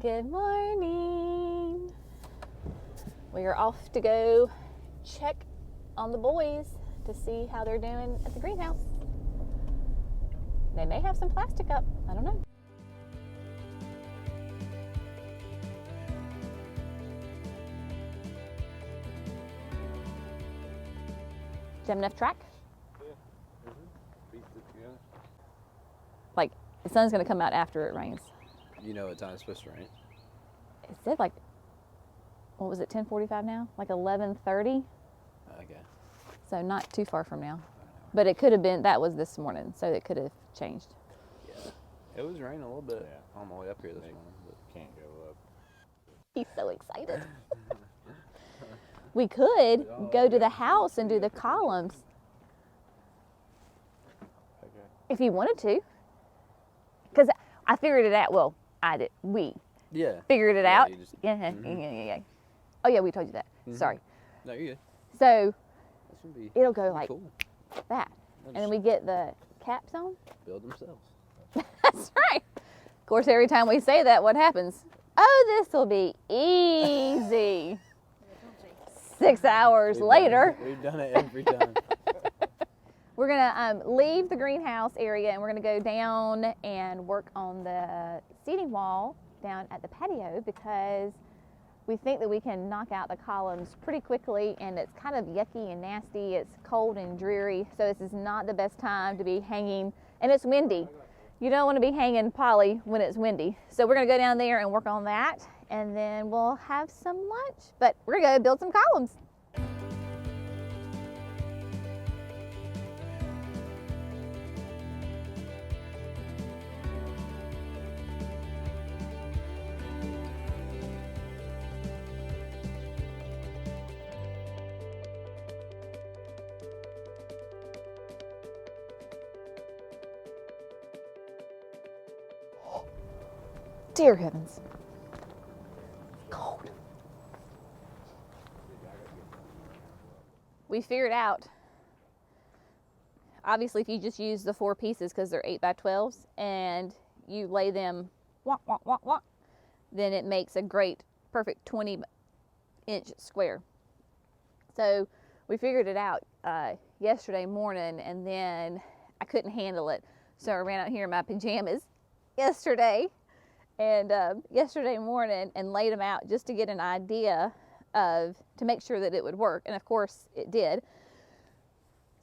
Good morning. We are off to go check on the boys to see how they're doing at the greenhouse. They may have some plastic up, I don't know. Do you have enough track? Yeah. Pieced it together. Like, the sun's gonna come out after it rains. You know what time it's supposed to rain? It said like, what was it, 10:45 now? Like 11:30? Okay. So not too far from now. But it could have been, that was this morning, so it could have changed. Yeah. It was raining a little bit on the way up here this morning, but Can't go up. He's so excited. We could go to the house and do the columns Okay. if you wanted to. Because I figured it out. Well, I did. We yeah. figured it Yeah, out. you just- Yeah. Oh, yeah, we told you that. Sorry. No, you're good. So This would be it'll go like cool. that. They'll And then we get the caps on. build themselves. That's right. Of course, every time we say that, what happens? Oh, this will be easy. 6 hours later. We've done it every time. We're gonna leave the greenhouse area and we're gonna go down and work on the seating wall down at the patio because we think that we can knock out the columns pretty quickly, and it's kind of yucky and nasty. It's cold and dreary, so this is not the best time to be hanging, and it's windy. You don't want to be hanging poly when it's windy. So we're gonna go down there and work on that, and then we'll have some lunch, but we're gonna go build some columns. Dear heavens. Cold. We figured out, obviously if you just use the 4 pieces because they're 8x12s and you lay them wonk, wonk, wonk, wonk, then it makes a great perfect 20-inch square. So we figured it out yesterday morning, and then I couldn't handle it. So I ran out here in my pajamas yesterday morning and laid them out just to get an idea to make sure that it would work. And of course it did.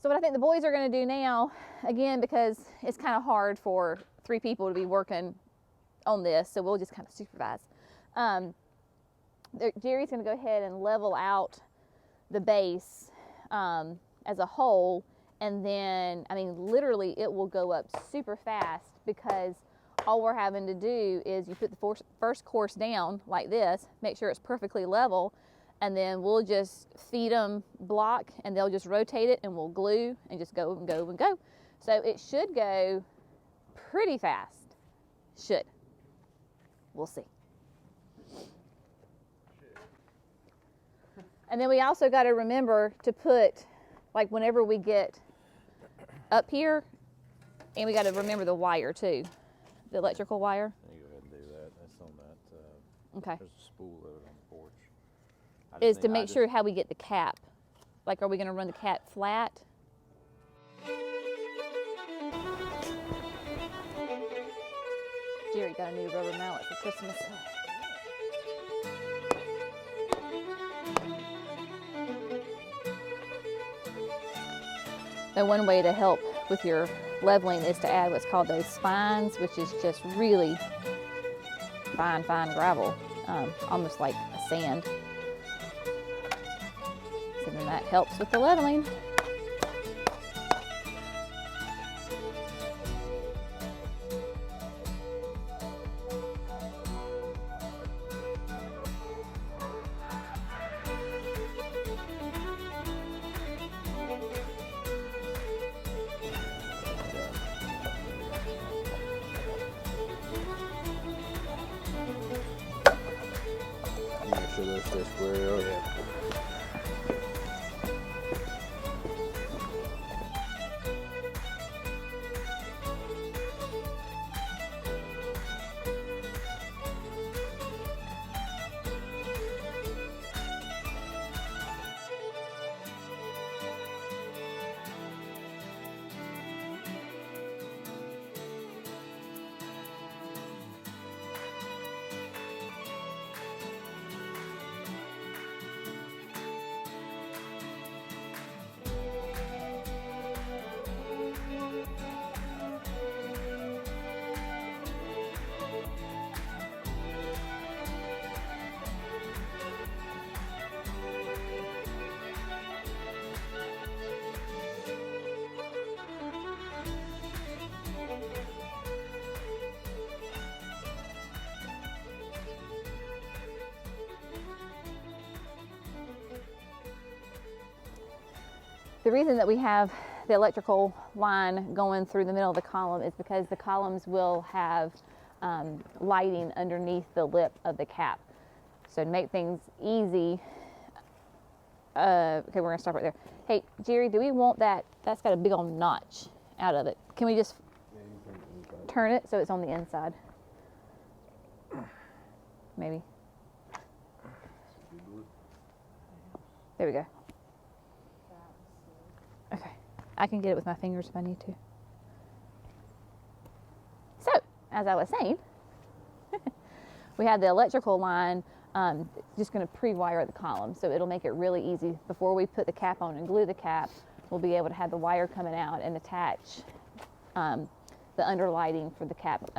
So what I think the boys are going to do now, again, because it's kind of hard for 3 people to be working on this, so we'll just kind of supervise. Jerry's going to go ahead and level out the base as a whole, and then, I mean, literally it will go up super fast because all we're having to do is you put the first course down like this, make sure it's perfectly level, and then we'll just feed them block and they'll just rotate it and we'll glue and just go and go and go. So it should go pretty fast. Should. We'll see. And then we also got to remember to put, like whenever we get up here, and we got to remember the wire too. The electrical wire. You go ahead and do that. That's on that. Okay. There's a spool of it on the porch. Is to make sure how we get the cap. Like, are we going to run the cap flat? Jerry got a new rubber mallet for Christmas. So one way to help with your leveling is to add what's called those spines, which is just really fine gravel, almost like a sand. So then that helps with the leveling. Make sure those stay square up. Yeah. The reason that we have the electrical line going through the middle of the column is because the columns will have lighting underneath the lip of the cap. So to make things easy, okay, we're gonna stop right there. Hey, Jerry, do we want that? That's got a big old notch out of it. Can we just turn it so it's on the inside? Maybe. There we go. Okay, I can get it with my fingers if I need to. So, as I was saying, we have the electrical line just going to pre-wire the column, so it'll make it really easy. Before we put the cap on and glue the cap, we'll be able to have the wire coming out and attach the underlighting for the cap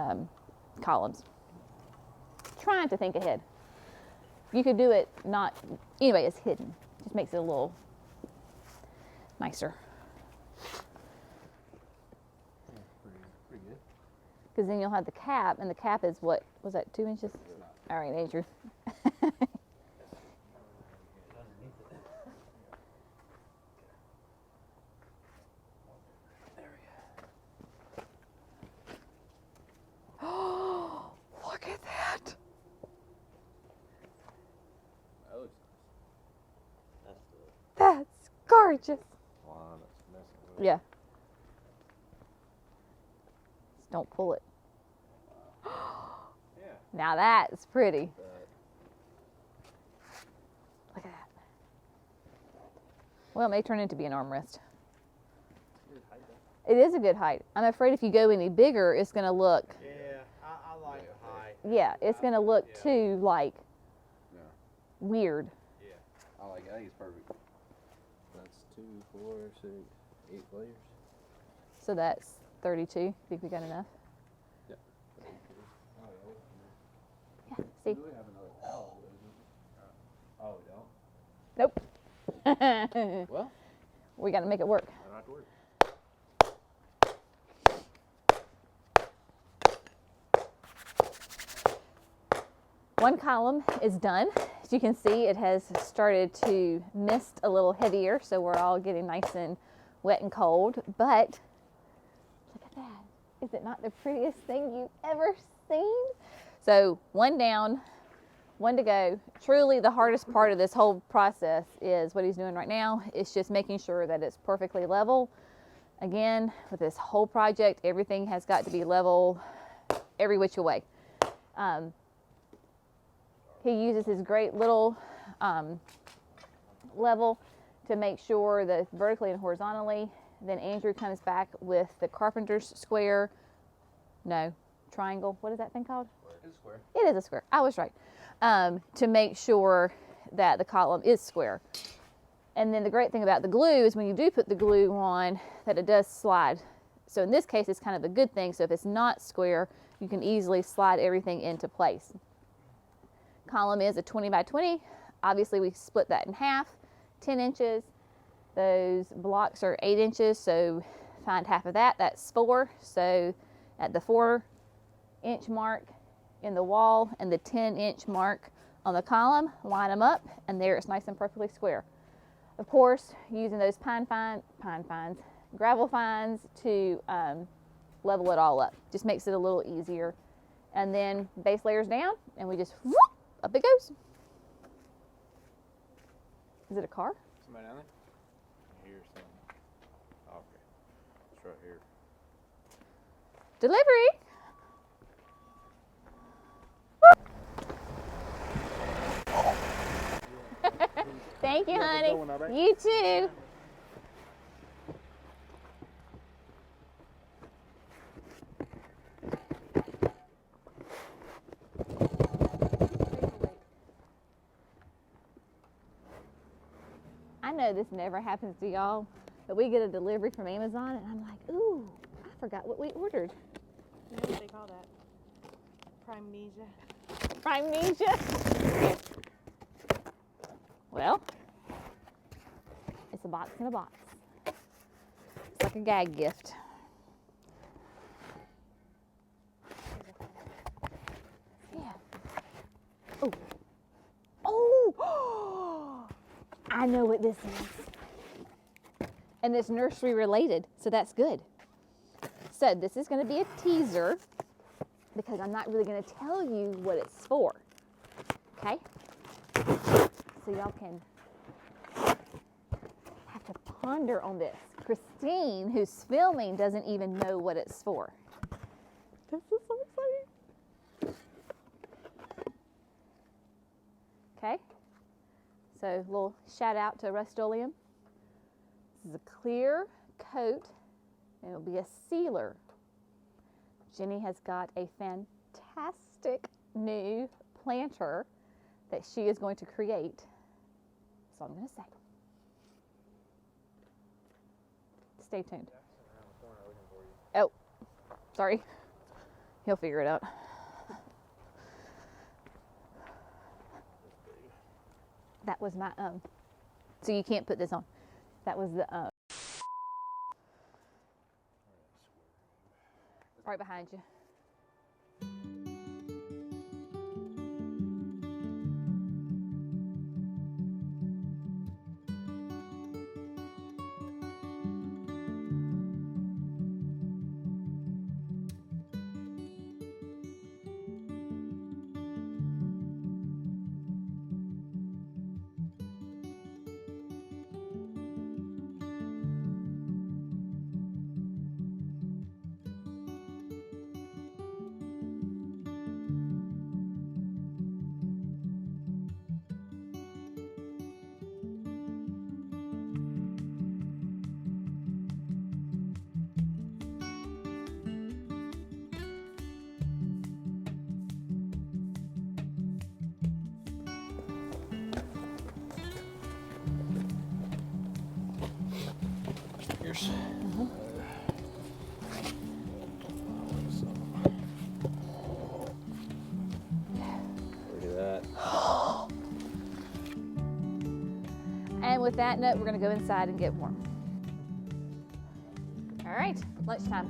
columns. Trying to think ahead. You could do it not, anyway, it's hidden. Just makes it a little nicer. Pretty good. Because then you'll have the cap, and the cap is what, was that 2 inches? All right, Andrew. Oh, look at that. That looks That's gorgeous. line that's messing with Yeah. Just don't pull it. yeah. Now that's pretty. Look at that. Well, it may turn into be an armrest. It is a good height. I'm afraid if you go any bigger, it's going to look, Yeah, I like the height. yeah, it's going to look Yeah. too, like, Yeah. weird. Yeah. I like it. I think it's perfect. That's 2, 4, 6, 8 layers. So that's 32. Think we got enough? Yep. Yeah, see? We have another towel, Oh, don't? Nope. Well, We got to make it work. I don't have to worry. One column is done. As you can see, it has started to mist a little heavier, so we're all getting nice and wet and cold. But look at that. Is it not the prettiest thing you've ever seen? So one down, one to go. Truly the hardest part of this whole process is what he's doing right now. It's just making sure that it's perfectly level. Again, with this whole project, everything has got to be level every which way. He uses his great little level to make sure that it's vertically and horizontally. Then Andrew comes back with the carpenter's square. No, triangle. What is that thing called? it's square. It is a square. I was right. To make sure that the column is square. And then the great thing about the glue is when you do put the glue on, that it does slide. So in this case, it's kind of a good thing. So if it's not square, you can easily slide everything into place. Column is a 20 by 20. Obviously, we split that in half, 10 inches. Those blocks are 8 inches, so find half of that. That's 4. So at the 4-inch mark in the wall and the 10-inch mark on the column, line them up, and there it's nice and perfectly square. Of course, using those gravel fines to level it all up. Just makes it a little easier. And then base layers down, and we just whoop, up it goes. Is it a car? Somebody down there? Here's some. Okay. It's right here. Delivery. Thank you, honey. You too. I know this never happens to y'all, but we get a delivery from Amazon and I'm like, ooh, I forgot what we ordered. You know what they call that? Primnesia. Primnesia. Well, it's a box in a box. It's like a gag gift. Yeah. Oh. Oh. I know what this is. and it's nursery related, so that's good. So this is going to be a teaser because I'm not really going to tell you what it's for. Okay? So y'all can have to ponder on this. Christine, who's filming, doesn't even know what it's for. This is so exciting. Okay? So a little shout out to Rust-Oleum. This is a clear coat, and it'll be a sealer. Jenny has got a fantastic new planter that she is going to create. That's all I'm going to say. Stay tuned. Oh, sorry. He'll figure it out. That was my so you can't put this on. That was the right behind you. Here's. Look at that. And with that note, we're going to go inside and get warm. All right, lunchtime,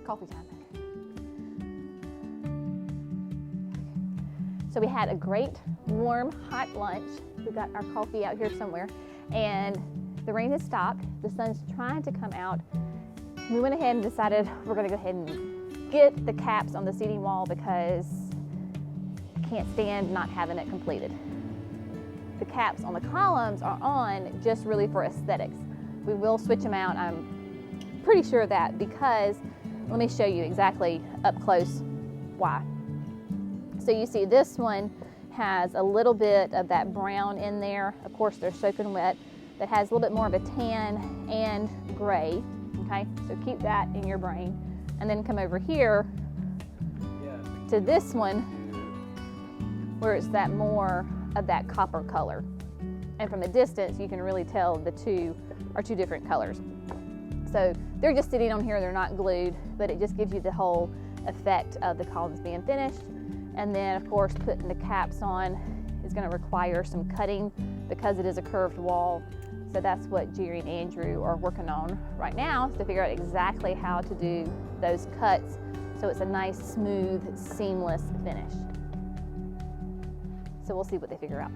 coffee time. So we had a great, warm, hot lunch. We got our coffee out here somewhere, and the rain has stopped. The sun's trying to come out. We went ahead and decided we're going to go ahead and get the caps on the seating wall because I can't stand not having it completed. The caps on the columns are on just really for aesthetics. We will switch them out, I'm pretty sure of that, because let me show you exactly up close why. So you see this one has a little bit of that brown in there. Of course, they're soaking wet. That has a little bit more of a tan and gray, okay? So keep that in your brain. And then come over here to this one where it's that more of that copper color. And from a distance, you can really tell the two are two different colors. So they're just sitting on here, they're not glued, but it just gives you the whole effect of the columns being finished. And then of course, putting the caps on is gonna require some cutting because it is a curved wall. So that's what Jerry and Andrew are working on right now, is to figure out exactly how to do those cuts so it's a nice, smooth, seamless finish. So we'll see what they figure out.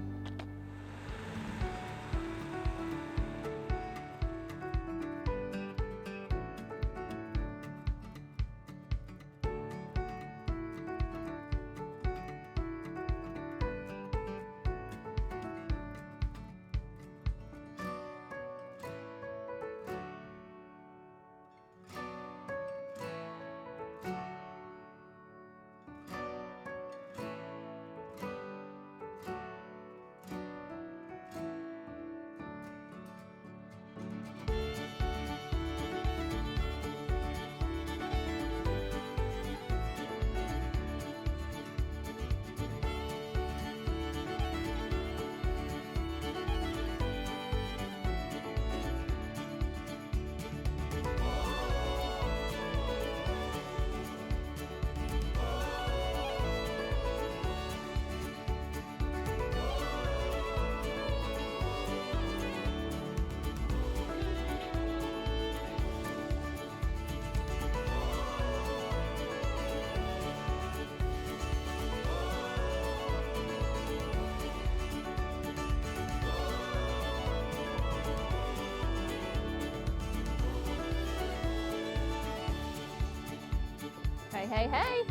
hey, hey.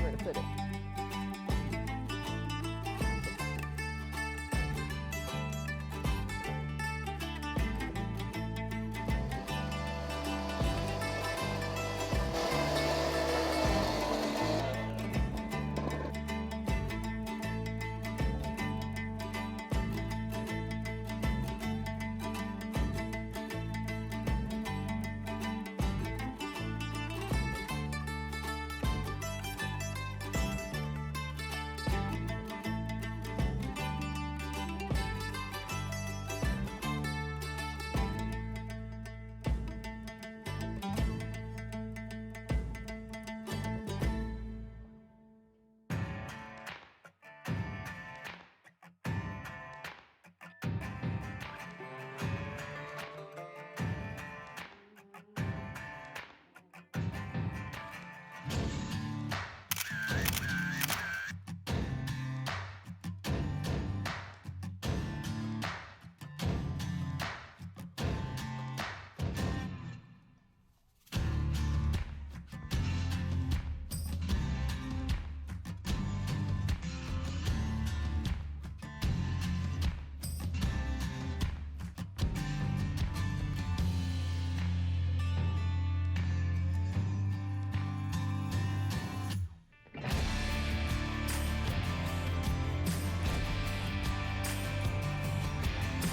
Where to put it?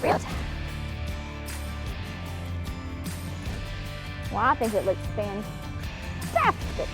Real time. Well, I think it looks fantastic.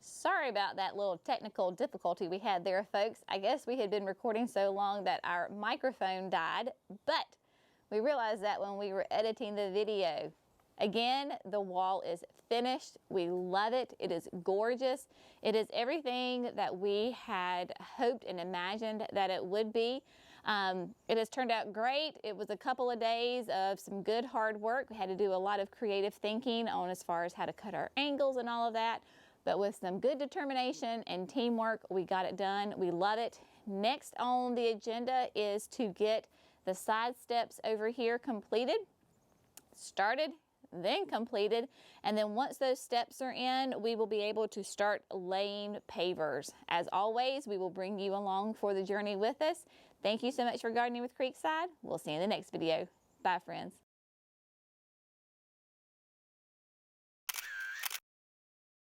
Sorry about that little technical difficulty we had there, folks. I guess we had been recording so long that our microphone died, but we realized that when we were editing the video. Again, the wall is finished. We love it. It is gorgeous. It is everything that we had hoped and imagined that it would be. It has turned out great. It was a couple of days of some good hard work. We had to do a lot of creative thinking on as far as how to cut our angles and all of that. But with some good determination and teamwork, we got it done. We love it. Next on the agenda is to get the side steps over here completed, started, then completed. And then once those steps are in, we will be able to start laying pavers. As always, we will bring you along for the journey with us. Thank you so much for gardening with Creekside. We'll see you in the next video. Bye, friends.